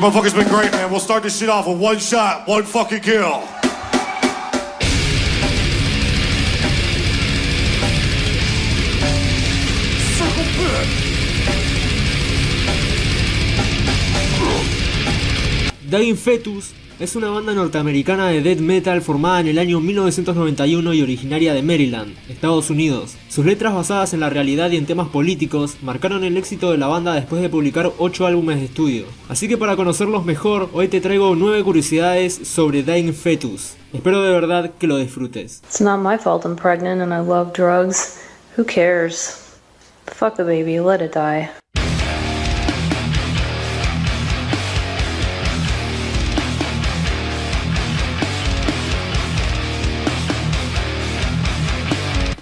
motherfuckers been great, man. We'll start this shit off with one shot, one fucking kill. Dying Fetus es una banda norteamericana de death metal formada en el año 1991 y originaria de Maryland, Estados Unidos. Sus letras basadas en la realidad y en temas políticos marcaron el éxito de la banda después de publicar 8 álbumes de estudio. Así que para conocerlos mejor, hoy te traigo 9 curiosidades sobre Dying Fetus. Espero de verdad que lo disfrutes. It's not my fault I'm pregnant and I love drugs. Who cares? Fuck the baby, let it die.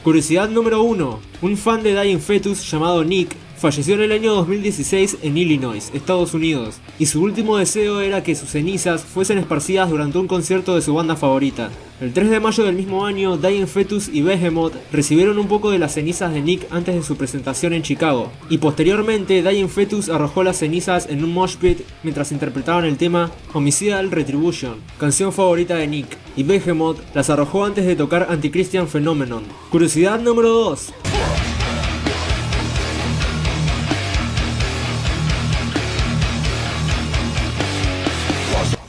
Curiosidad número 1. Un fan de Dying Fetus llamado Nick falleció en el año 2016 en Illinois, Estados Unidos, y su último deseo era que sus cenizas fuesen esparcidas durante un concierto de su banda favorita. El 3 de mayo del mismo año, Dying Fetus y Behemoth recibieron un poco de las cenizas de Nick antes de su presentación en Chicago, y posteriormente Dying Fetus arrojó las cenizas en un mosh pit mientras interpretaban el tema Homicidal Retribution, canción favorita de Nick, y Behemoth las arrojó antes de tocar Anti-Christian Phenomenon. Curiosidad número 2.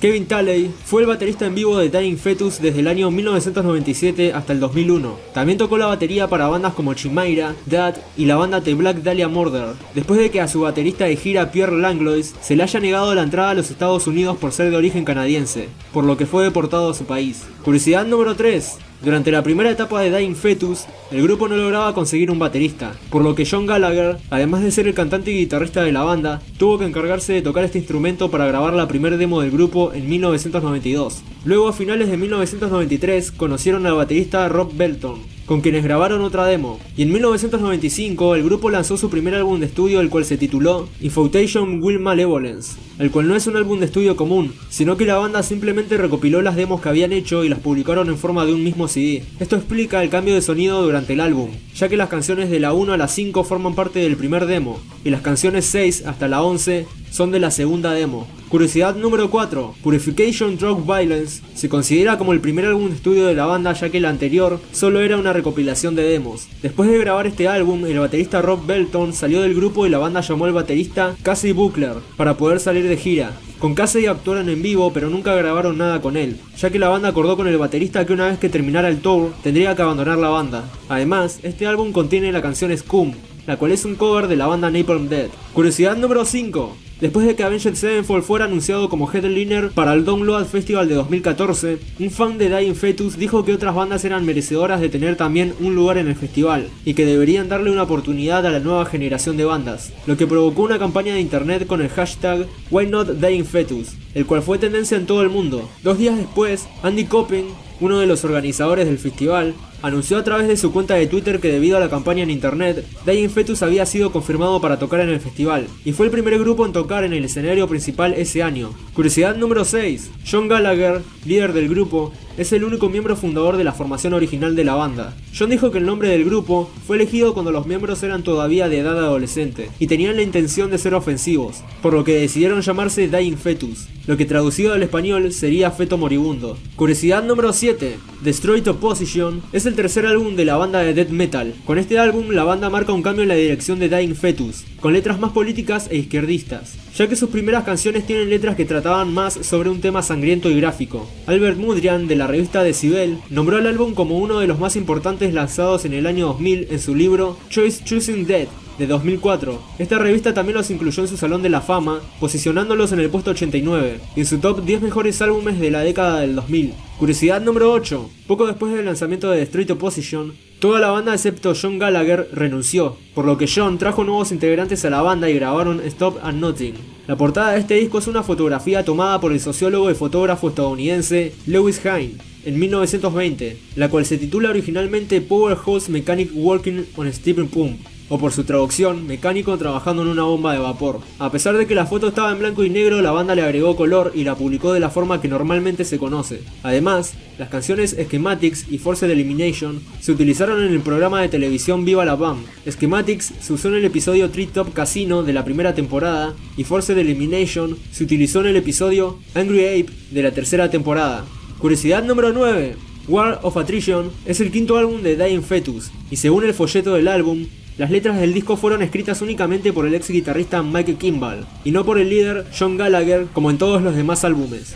Kevin Talley fue el baterista en vivo de Dying Fetus desde el año 1997 hasta el 2001. También tocó la batería para bandas como Chimaira, Dead y la banda The Black Dahlia Murder, después de que a su baterista de gira Pierre Langlois se le haya negado la entrada a los Estados Unidos por ser de origen canadiense, por lo que fue deportado a su país. Curiosidad número 3. Durante la primera etapa de Dying Fetus, el grupo no lograba conseguir un baterista, por lo que John Gallagher, además de ser el cantante y guitarrista de la banda, tuvo que encargarse de tocar este instrumento para grabar la primer demo del grupo en 1992. Luego, a finales de 1993, conocieron al baterista Rob Belton, con quienes grabaron otra demo, y en 1995 el grupo lanzó su primer álbum de estudio, el cual se tituló Infautation Will Malevolence, el cual no es un álbum de estudio común, sino que la banda simplemente recopiló las demos que habían hecho y las publicaron en forma de un mismo CD. Esto explica el cambio de sonido durante el álbum, ya que las canciones de la 1 a la 5 forman parte del primer demo, y las canciones 6 hasta la 11 son de la segunda demo. Curiosidad número 4. Purification Drug Violence se considera como el primer álbum de estudio de la banda, ya que el anterior solo era una recopilación de demos. Después de grabar este álbum, el baterista Rob Belton salió del grupo y la banda llamó al baterista Casey Buckler para poder salir de gira. Con Casey actuaron en vivo, pero nunca grabaron nada con él, ya que la banda acordó con el baterista que una vez que terminara el tour, tendría que abandonar la banda. Además, este álbum contiene la canción Scum, la cual es un cover de la banda Napalm Death. Curiosidad número 5. Después de que Avenged Sevenfold fuera anunciado como headliner para el Download Festival de 2014, un fan de Dying Fetus dijo que otras bandas eran merecedoras de tener también un lugar en el festival, y que deberían darle una oportunidad a la nueva generación de bandas, lo que provocó una campaña de internet con el hashtag Why Not Dying Fetus, el cual fue tendencia en todo el mundo. 2 días después, Andy Copping, uno de los organizadores del festival, anunció a través de su cuenta de Twitter que debido a la campaña en internet, Dying Fetus había sido confirmado para tocar en el festival, y fue el primer grupo en tocar en el escenario principal ese año. Curiosidad número 6. John Gallagher, líder del grupo, es el único miembro fundador de la formación original de la banda. John dijo que el nombre del grupo fue elegido cuando los miembros eran todavía de edad adolescente y tenían la intención de ser ofensivos, por lo que decidieron llamarse Dying Fetus, lo que traducido al español sería feto moribundo. Curiosidad número 7. Destroyed Opposition es el tercer álbum de la banda de death metal. Con este álbum la banda marca un cambio en la dirección de Dying Fetus, con letras más políticas e izquierdistas, ya que sus primeras canciones tienen letras que trataban más sobre un tema sangriento y gráfico. Albert Mudrian, de la revista Decibel, nombró al álbum como uno de los más importantes lanzados en el año 2000 en su libro Choosing Death, de 2004. Esta revista también los incluyó en su Salón de la Fama, posicionándolos en el puesto 89, y en su top 10 mejores álbumes de la década del 2000. Curiosidad número 8. Poco después del lanzamiento de Destroyed Opposition, toda la banda excepto John Gallagher renunció, por lo que John trajo nuevos integrantes a la banda y grabaron Stop and Nothing. La portada de este disco es una fotografía tomada por el sociólogo y fotógrafo estadounidense Lewis Hine en 1920, la cual se titula originalmente Powerhouse Mechanic Working on Stephen Pump. o por su traducción, mecánico trabajando en una bomba de vapor. A pesar de que la foto estaba en blanco y negro, la banda le agregó color y la publicó de la forma que normalmente se conoce. Además, las canciones Schematics y Forced Elimination se utilizaron en el programa de televisión Viva la Bam. Schematics se usó en el episodio Treetop Casino de la primera temporada y Forced Elimination se utilizó en el episodio Angry Ape de la tercera temporada. Curiosidad número 9. War of Attrition es el quinto álbum de Dying Fetus, y según el folleto del álbum, las letras del disco fueron escritas únicamente por el ex guitarrista Mike Kimball, y no por el líder John Gallagher como en todos los demás álbumes.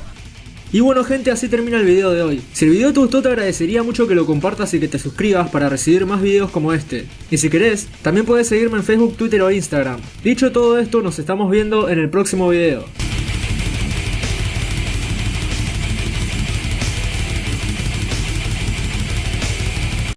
Y bueno gente, así termina el video de hoy. Si el video te gustó te agradecería mucho que lo compartas y que te suscribas para recibir más videos como este. Y si querés, también puedes seguirme en Facebook, Twitter o Instagram. Dicho todo esto, nos estamos viendo en el próximo video.